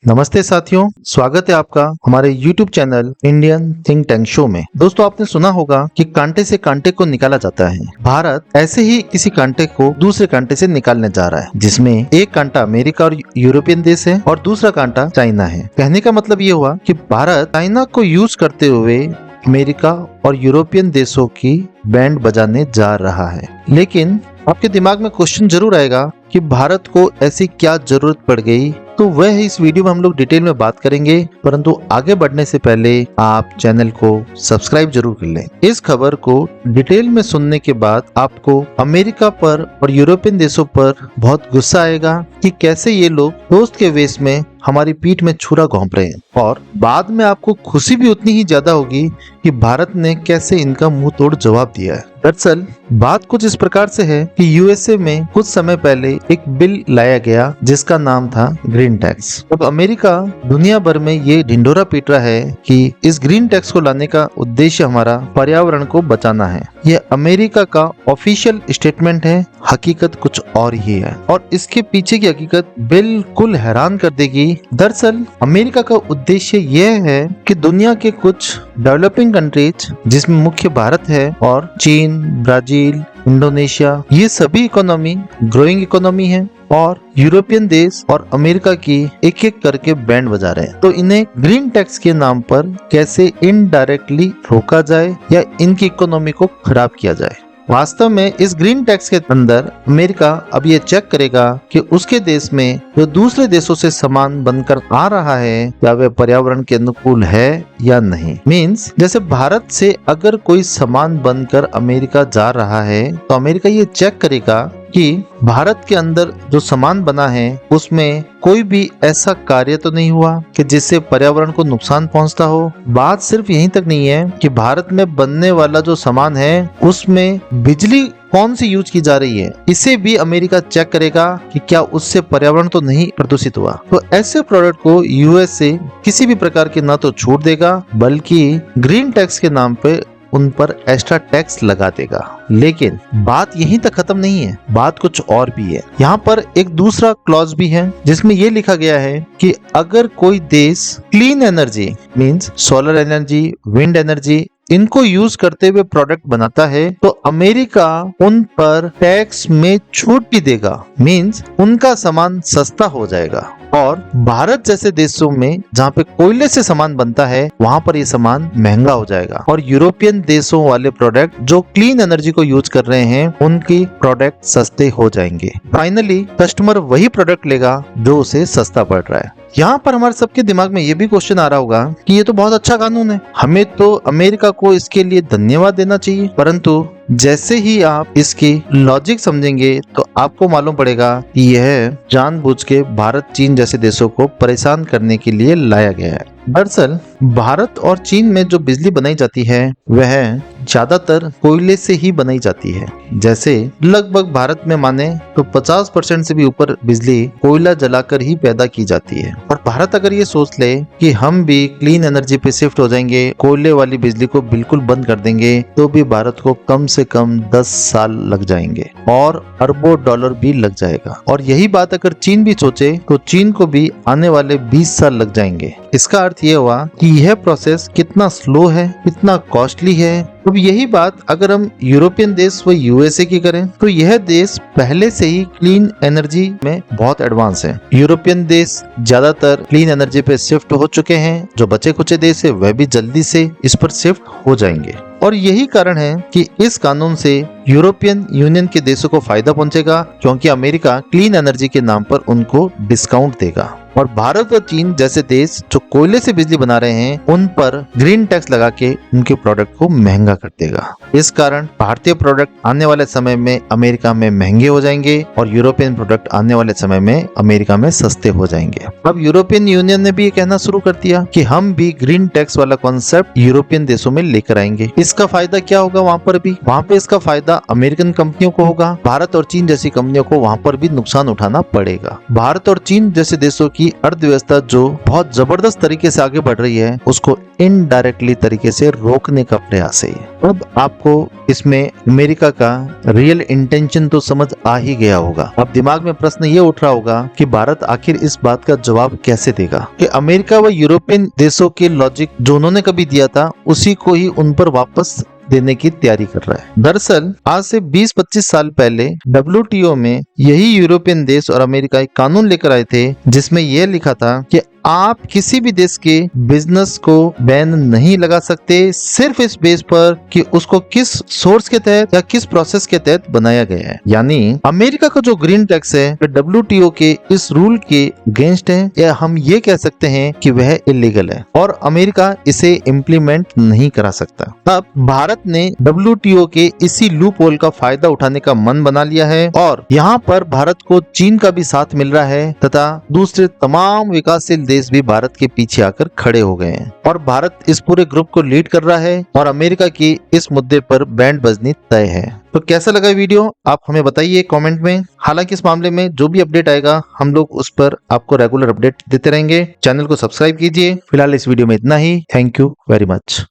नमस्ते साथियों, स्वागत है आपका हमारे YouTube channel Indian think tank show में। दोस्तों, आपने सुना होगा कि कांटे से कांटे को निकाला जाता है। भारत ऐसे ही किसी कांटे को दूसरे कांटे से निकालने जा रहा है, जिसमें एक कांटा अमेरिका और यूरोपियन देश है और दूसरा कांटा चाइना है। कहने का मतलब ये हुआ कि भारत चाइना को यूज करते हुए अमेरिका और यूरोपियन देशों की बैंड बजाने जा रहा है। लेकिन आपके दिमाग में क्वेश्चन जरूर आएगा कि भारत को ऐसी क्या जरूरत पड़ गई, तो वह इस वीडियो में हम लोग डिटेल में बात करेंगे। परंतु आगे बढ़ने से पहले आप चैनल को सब्सक्राइब जरूर कर लें। इस खबर को डिटेल में सुनने के बाद आपको अमेरिका पर और यूरोपियन देशों पर बहुत गुस्सा आएगा कि कैसे ये लोग दोस्त के वेश में हमारी पीठ में छुरा घोंप रहे हैं, और बाद में आपको खुशी भी उतनी ही ज्यादा होगी कि भारत ने कैसे इनका मुंह तोड़ जवाब दिया है। दरअसल बात कुछ इस प्रकार से है कि यूएसए में कुछ समय पहले एक बिल लाया गया जिसका नाम था ग्रीन टैक्स। अब अमेरिका दुनिया भर में ये ढिंढोरा पीट रहा है कि इस ग्रीन टैक्स को लाने का उद्देश्य हमारा पर्यावरण को बचाना है। यह अमेरिका का ऑफिशियल स्टेटमेंट है, हकीकत कुछ और ही है, और इसके पीछे की हकीकत बिल्कुल हैरान कर देगी। दरअसल अमेरिका का उद्देश्य यह है कि दुनिया के कुछ डेवलपिंग कंट्रीज, जिसमें मुख्य भारत है और चीन, ब्राजील, इंडोनेशिया, ये सभी इकोनॉमी ग्रोइंग इकोनॉमी है, और यूरोपियन देश और अमेरिका की एक एक करके बैंड बजा रहे हैं। तो इन्हें ग्रीन टैक्स के नाम पर कैसे इनडायरेक्टली रोका जाए या इनकी इकोनॉमी को खराब किया जाए। वास्तव में इस ग्रीन टैक्स के अंदर अमेरिका अब ये चेक करेगा कि उसके देश में जो दूसरे देशों से सामान बनकर आ रहा है क्या वह पर्यावरण के अनुकूल है या नहीं। मींस जैसे भारत से अगर कोई सामान बनकर अमेरिका जा रहा है तो अमेरिका ये चेक करेगा कि भारत के अंदर जो सामान बना है उसमें कोई भी ऐसा कार्य तो नहीं हुआ कि जिससे पर्यावरण को नुकसान पहुंचता हो। बात सिर्फ यहीं तक नहीं है कि भारत में बनने वाला जो सामान है उसमें बिजली कौन सी यूज की जा रही है, इसे भी अमेरिका चेक करेगा कि क्या उससे पर्यावरण तो नहीं प्रदूषित हुआ। तो ऐसे प्रोडक्ट को यूएसए किसी भी प्रकार की न तो छूट देगा बल्कि ग्रीन टैक्स के नाम पे उन पर एक्स्ट्रा टैक्स लगा देगा। लेकिन बात यहीं तक खत्म नहीं है, बात कुछ और भी है। यहाँ पर एक दूसरा क्लॉज भी है जिसमें ये लिखा गया है कि अगर कोई देश clean energy means solar energy, wind energy, इनको यूज करते हुए प्रोडक्ट बनाता है तो अमेरिका उन पर टैक्स में छूट भी देगा। मींस उनका सामान सस्ता हो जाएगा, और भारत जैसे देशों में जहाँ पे कोयले से सामान बनता है वहाँ पर ये सामान महंगा हो जाएगा, और यूरोपियन देशों वाले प्रोडक्ट जो क्लीन एनर्जी को यूज कर रहे हैं उनकी प्रोडक्ट सस्ते हो जाएंगे। फाइनली कस्टमर वही प्रोडक्ट लेगा जो उसे सस्ता पड़ रहा है। यहाँ पर हमारे सबके दिमाग में ये भी क्वेश्चन आ रहा होगा कि ये तो बहुत अच्छा कानून है, हमें तो अमेरिका को इसके लिए धन्यवाद देना चाहिए। परंतु जैसे ही आप इसकी लॉजिक समझेंगे तो आपको मालूम पड़ेगा कि यह जानबूझ के भारत, चीन जैसे देशों को परेशान करने के लिए लाया गया है। दरअसल भारत और चीन में जो बिजली बनाई जाती है वह ज्यादातर कोयले से ही बनाई जाती है। जैसे लगभग भारत में माने तो 50% से भी ऊपर बिजली कोयला जलाकर ही पैदा की जाती है। और भारत अगर ये सोच ले कि हम भी क्लीन एनर्जी पे शिफ्ट हो जाएंगे, कोयले वाली बिजली को बिल्कुल बंद कर देंगे, तो भी भारत को कम से कम 10 साल लग जाएंगे और अरबों डॉलर भी लग जाएगा। और यही बात अगर चीन भी सोचे तो चीन को भी आने वाले 20 साल लग जाएंगे। इसका अर्थ ये हुआ कि यह प्रोसेस कितना स्लो है, कितना कॉस्टली है। अब यही बात अगर हम यूरोपियन देश व यूएसए की करें तो यह देश पहले से ही क्लीन एनर्जी में बहुत एडवांस है। यूरोपियन देश ज्यादातर क्लीन एनर्जी पे शिफ्ट हो चुके हैं, जो बचे कुचे देश है वह भी जल्दी से इस पर शिफ्ट हो जाएंगे। और यही कारण है कि इस कानून से यूरोपियन यूनियन के देशों को फायदा पहुंचेगा, क्योंकि अमेरिका क्लीन एनर्जी के नाम पर उनको डिस्काउंट देगा, और भारत और चीन जैसे देश जो कोयले से बिजली बना रहे हैं उन पर ग्रीन टैक्स लगा के उनके प्रोडक्ट को महंगा कर देगा। इस कारण भारतीय प्रोडक्ट आने वाले समय में अमेरिका में महंगे हो जाएंगे और यूरोपियन प्रोडक्ट आने वाले समय में अमेरिका में सस्ते हो जाएंगे। अब यूरोपियन यूनियन ने भी ये कहना शुरू कर दिया कि हम भी ग्रीन टैक्स वाला कॉन्सेप्ट यूरोपियन देशों में लेकर आएंगे। इसका फायदा क्या होगा वहाँ पर भी? वहाँ पे इसका फायदा अमेरिकन कंपनियों को होगा, भारत और चीन जैसी कंपनियों को वहाँ पर भी नुकसान उठाना पड़ेगा। भारत और चीन जैसे देशों की अर्थव्यवस्था जो बहुत जबरदस्त तरीके से आगे बढ़ रही है, उसको इनडायरेक्टली तरीके से रोकने का प्रयास है। अब आपको इसमें अमेरिका का रियल इंटेंशन तो समझ आ ही गया होगा। अब दिमाग में प्रश्न ये उठ रहा होगा कि भारत आखिर इस बात का जवाब कैसे देगा कि अमेरिका व यूरोपियन देशों के लॉजिक जो उन्होंने कभी दिया था उसी को ही उन पर वापस देने की तैयारी कर रहा है। दरअसल आज से 20-25 साल पहले WTO में यही यूरोपियन देश और अमेरिका एक कानून लेकर आए थे जिसमें यह लिखा था कि आप किसी भी देश के बिजनेस को बैन नहीं लगा सकते सिर्फ इस बेस पर कि उसको किस सोर्स के तहत या किस प्रोसेस के तहत बनाया गया है। यानी अमेरिका का जो ग्रीन टैक्स है WTO के इस रूल के अगेंस्ट है, या हम ये कह सकते हैं कि वह इलीगल है और अमेरिका इसे इम्प्लीमेंट नहीं करा सकता। अब भारत ने WTO के इसी लूप होल का फायदा उठाने का मन बना लिया है और यहाँ पर भारत को चीन का भी साथ मिल रहा है तथा दूसरे तमाम विकासशील देश भी भारत के पीछे आकर खड़े हो गए हैं और भारत इस पूरे ग्रुप को लीड कर रहा है और अमेरिका की इस मुद्दे पर बैंड बजनी तय है। तो कैसा लगा वीडियो आप हमें बताइए कमेंट में। हालांकि इस मामले में जो भी अपडेट आएगा हम लोग उस पर आपको रेगुलर अपडेट देते रहेंगे। चैनल को सब्सक्राइब कीजिए। फिलहाल इस वीडियो में इतना ही। Thank you very much.